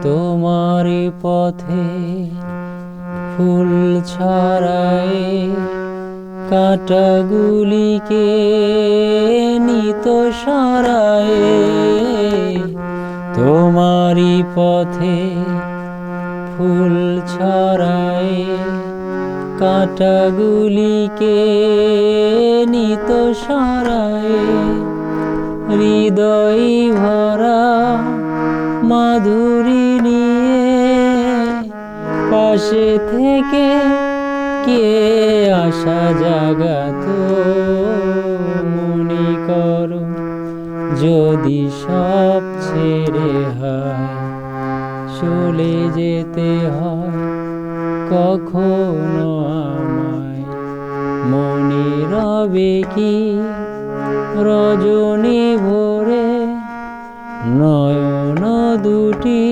তোমারই পথে ফুল ছড়ায়, কাঁটাগুলিকে নিত সরায়। তোমারই পথে ফুল ছড়ায়, কাঁটাগুলিকে নিত সরায়। হৃদয় ভরা মাধুরী নিয়ে পাশে থেকে কে আশা জাগাতো। মনে করো যদি সব ছেড়ে হয় চলে যেতে হয় কখনো আমায়, মনে রবে কি রজনী ভোরে নয়ন দুটি